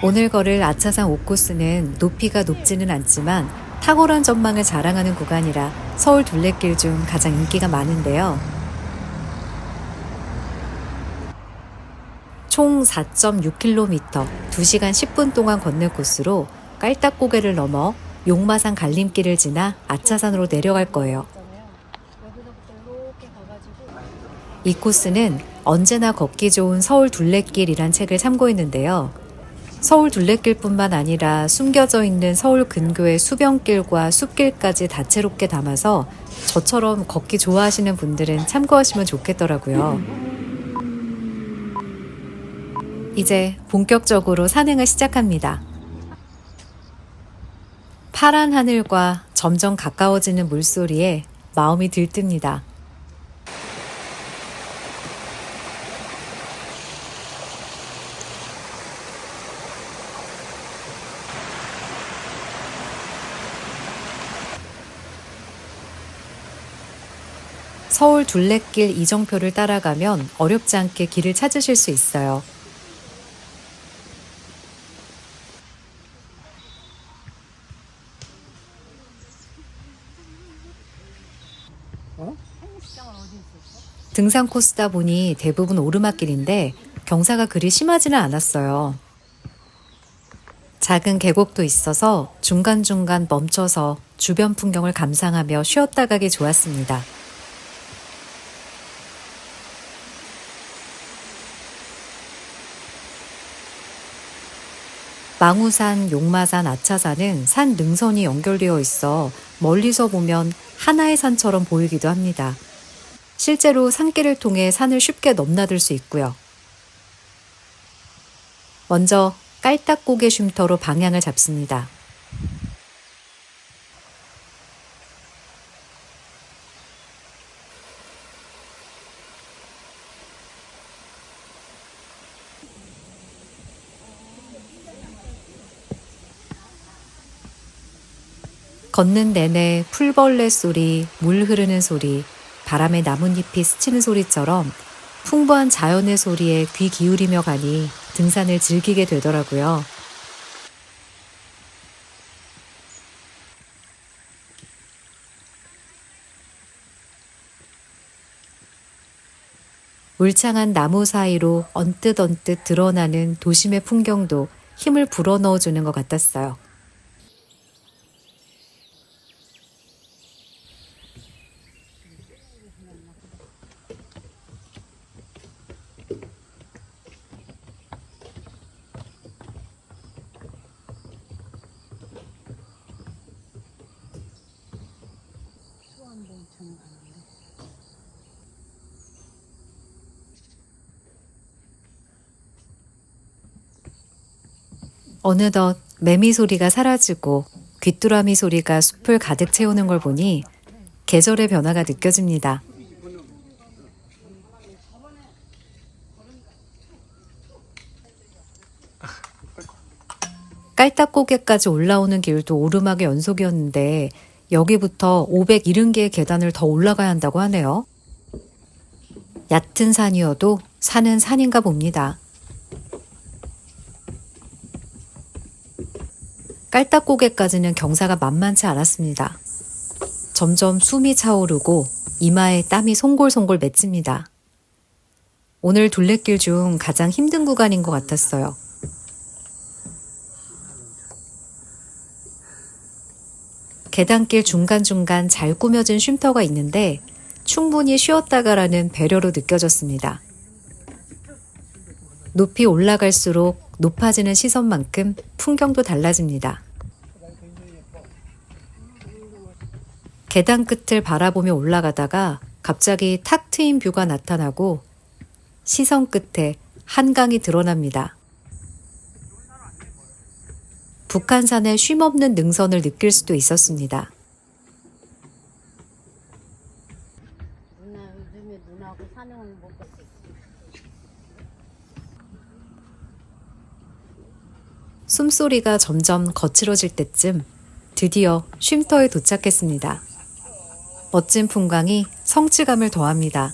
오늘 걸을 아차산 5코스는 높이가 높지는 않지만 탁월한 전망을 자랑하는 구간이라 서울 둘레길 중 가장 인기가 많은데요. 총 4.6km, 2시간 10분 동안 걷는 코스로 깔딱고개를 넘어 용마산 갈림길을 지나 아차산으로 내려갈 거예요. 이 코스는 언제나 걷기 좋은 서울 둘레길이란 책을 참고했는데요. 서울 둘레길뿐만 아니라 숨겨져 있는 서울 근교의 수변길과 숲길까지 다채롭게 담아서 저처럼 걷기 좋아하시는 분들은 참고하시면 좋겠더라고요. 이제 본격적으로 산행을 시작합니다. 파란 하늘과 점점 가까워지는 물소리에 마음이 들뜹니다. 서울 둘레길 이정표를 따라가면 어렵지 않게 길을 찾으실 수 있어요. 등산 코스다 보니 대부분 오르막길인데 경사가 그리 심하지는 않았어요. 작은 계곡도 있어서 중간중간 멈춰서 주변 풍경을 감상하며 쉬었다 가기 좋았습니다. 망우산, 용마산, 아차산은 산 능선이 연결되어 있어 멀리서 보면 하나의 산처럼 보이기도 합니다. 실제로 산길을 통해 산을 쉽게 넘나들 수 있고요. 먼저 깔딱고개 쉼터로 방향을 잡습니다. 걷는 내내 풀벌레 소리, 물 흐르는 소리, 바람에 나뭇잎이 스치는 소리처럼 풍부한 자연의 소리에 귀 기울이며 가니 등산을 즐기게 되더라고요. 울창한 나무 사이로 언뜻 드러나는 도심의 풍경도 힘을 불어넣어주는 것 같았어요. 어느덧 매미 소리가 사라지고 귀뚜라미 소리가 숲을 가득 채우는 걸 보니 계절의 변화가 느껴집니다. 깔딱고개까지 올라오는 길도 오르막의 연속이었는데 여기부터 570개의 계단을 더 올라가야 한다고 하네요. 얕은 산이어도 산은 산인가 봅니다. 깔딱고개까지는 경사가 만만치 않았습니다. 점점 숨이 차오르고 이마에 땀이 송골송골 맺힙니다. 오늘 둘레길 중 가장 힘든 구간인 것 같았어요. 계단길 중간중간 잘 꾸며진 쉼터가 있는데 충분히 쉬었다 가라는 배려로 느껴졌습니다. 높이 올라갈수록 높아지는 시선만큼 풍경도 달라집니다. 계단 끝을 바라보며 올라가다가 갑자기 탁 트인 뷰가 나타나고 시선 끝에 한강이 드러납니다. 북한산의 쉼없는 능선을 느낄 수도 있었습니다. 숨소리가 점점 거칠어질 때쯤 드디어 쉼터에 도착했습니다. 멋진 풍광이 성취감을 더합니다.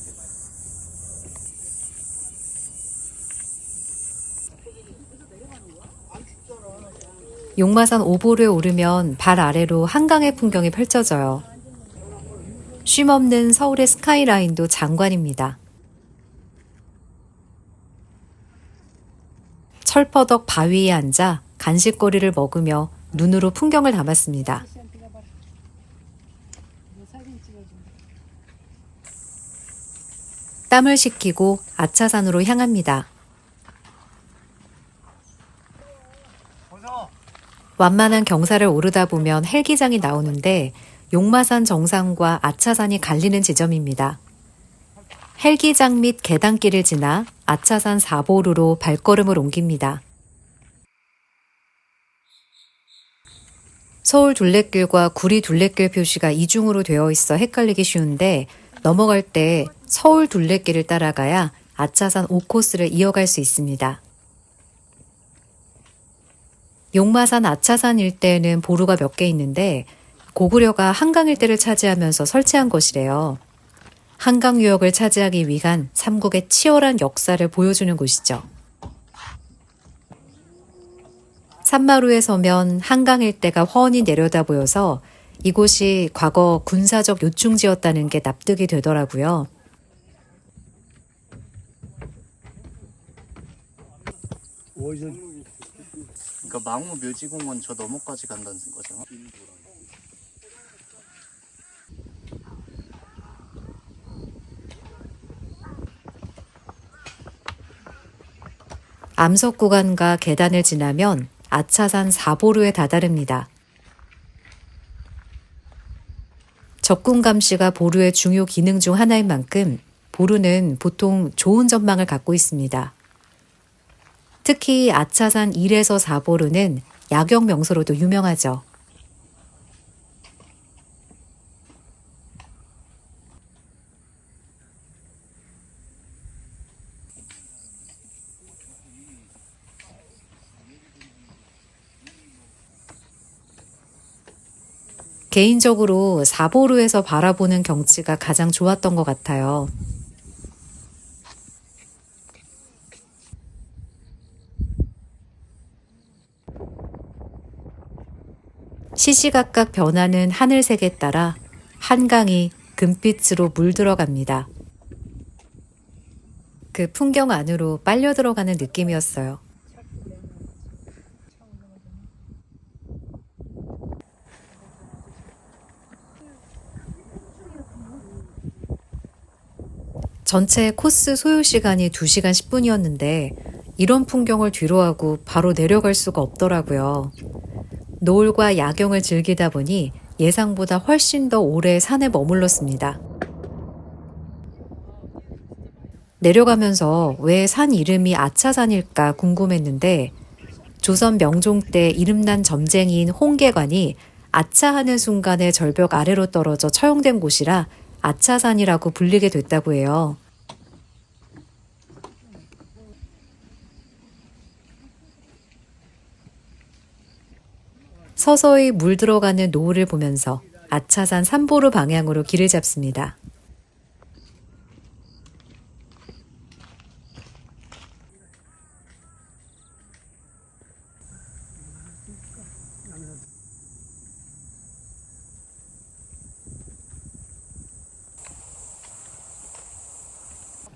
용마산 오보루에 오르면 발 아래로 한강의 풍경이 펼쳐져요. 쉼없는 서울의 스카이라인도 장관입니다. 철퍼덕 바위에 앉아 간식거리를 먹으며 눈으로 풍경을 담았습니다. 땀을 식히고 아차산으로 향합니다. 완만한 경사를 오르다 보면 헬기장이 나오는데 용마산 정상과 아차산이 갈리는 지점입니다. 헬기장 및 계단길을 지나 아차산 4보루로 발걸음을 옮깁니다. 서울 둘레길과 구리 둘레길 표시가 이중으로 되어 있어 헷갈리기 쉬운데 넘어갈 때 서울 둘레길을 따라가야 아차산 5코스를 이어갈 수 있습니다. 용마산 아차산 일대에는 보루가 몇 개 있는데 고구려가 한강 일대를 차지하면서 설치한 것이래요. 한강 유역을 차지하기 위한 삼국의 치열한 역사를 보여주는 곳이죠. 산마루에 서면 한강 일대가 훤히 내려다 보여서 이곳이 과거 군사적 요충지였다는 게 납득이 되더라고요. 그러니까 망우 묘지공원 저 너머까지 간다는 거잖아. 암석 구간과 계단을 지나면 아차산 4보루에 다다릅니다. 적군 감시가 보루의 중요 기능 중 하나인 만큼 보루는 보통 좋은 전망을 갖고 있습니다. 특히 아차산 1에서 4보루는 야경 명소로도 유명하죠. 개인적으로 4보루에서 바라보는 경치가 가장 좋았던 것 같아요. 시시각각 변하는 하늘색에 따라 한강이 금빛으로 물들어갑니다. 그 풍경 안으로 빨려 들어가는 느낌이었어요. 전체 코스 소요 시간이 2시간 10분이었는데 이런 풍경을 뒤로하고 바로 내려갈 수가 없더라고요. 노을과 야경을 즐기다 보니 예상보다 훨씬 더 오래 산에 머물렀습니다. 내려가면서 왜 산 이름이 아차산일까 궁금했는데 조선 명종 때 이름난 점쟁이인 홍계관이 아차하는 순간에 절벽 아래로 떨어져 처형된 곳이라 아차산이라고 불리게 됐다고 해요. 서서히 물 들어가는 노을을 보면서 아차산 3보루 방향으로 길을 잡습니다.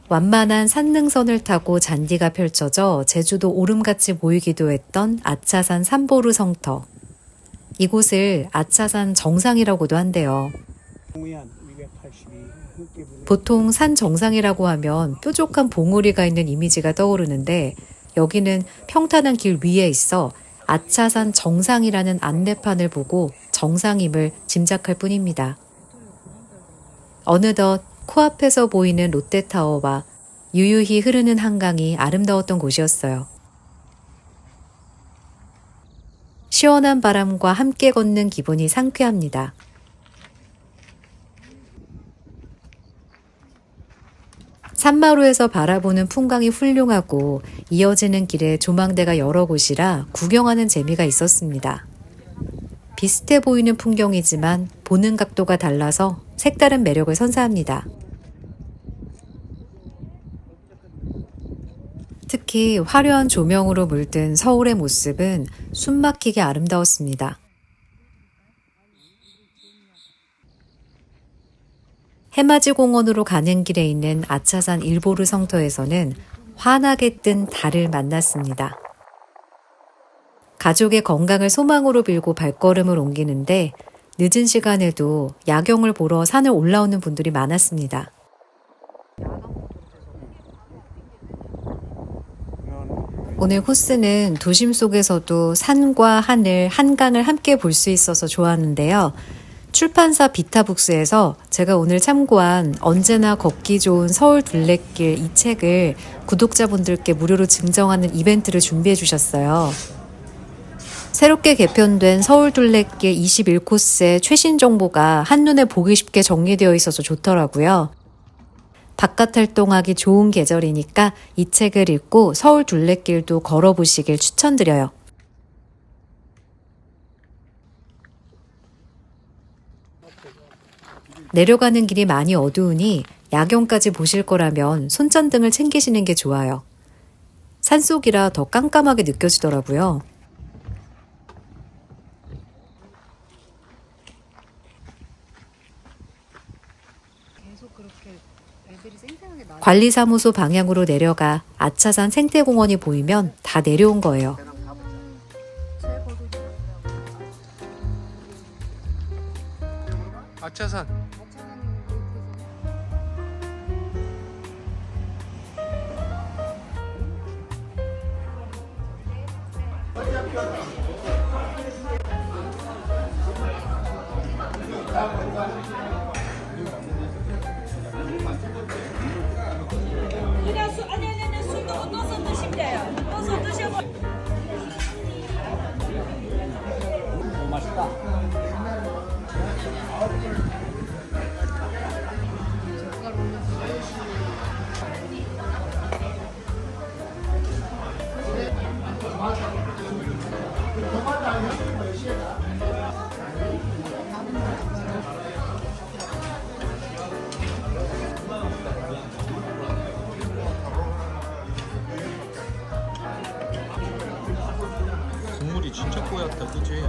완만한 산능선을 타고 잔디가 펼쳐져 제주도 오름같이 보이기도 했던 아차산 3보루 성터. 이곳을 아차산 정상이라고도 한대요. 보통 산 정상이라고 하면 뾰족한 봉우리가 있는 이미지가 떠오르는데 여기는 평탄한 길 위에 있어 아차산 정상이라는 안내판을 보고 정상임을 짐작할 뿐입니다. 어느덧 코앞에서 보이는 롯데타워와 유유히 흐르는 한강이 아름다웠던 곳이었어요. 시원한 바람과 함께 걷는 기분이 상쾌합니다. 산마루에서 바라보는 풍광이 훌륭하고 이어지는 길에 조망대가 여러 곳이라 구경하는 재미가 있었습니다. 비슷해 보이는 풍경이지만 보는 각도가 달라서 색다른 매력을 선사합니다. 특히 화려한 조명으로 물든 서울의 모습은 숨막히게 아름다웠습니다. 해맞이 공원으로 가는 길에 있는 아차산 일보르 성터에서는 환하게 뜬 달을 만났습니다. 가족의 건강을 소망으로 빌고 발걸음을 옮기는데 늦은 시간에도 야경을 보러 산을 올라오는 분들이 많았습니다. 오늘 코스는 도심 속에서도 산과 하늘, 한강을 함께 볼 수 있어서 좋았는데요. 출판사 비타북스에서 제가 오늘 참고한 언제나 걷기 좋은 서울 둘레길 이 책을 구독자분들께 무료로 증정하는 이벤트를 준비해 주셨어요. 새롭게 개편된 서울 둘레길 21코스의 최신 정보가 한눈에 보기 쉽게 정리되어 있어서 좋더라고요. 바깥 활동하기 좋은 계절이니까 이 책을 읽고 서울 둘레길도 걸어보시길 추천드려요. 내려가는 길이 많이 어두우니 야경까지 보실 거라면 손전등을 챙기시는 게 좋아요. 산속이라 더 깜깜하게 느껴지더라고요. 관리사무소 방향으로 내려가 아차산 생태공원이 보이면 다 내려온 거예요. 아차산. 그냥 아니 술도 넣어서 드시면 돼요. 넣어서 드셔보. 맛있다. 국물이 진짜 뽀얗다, 그치?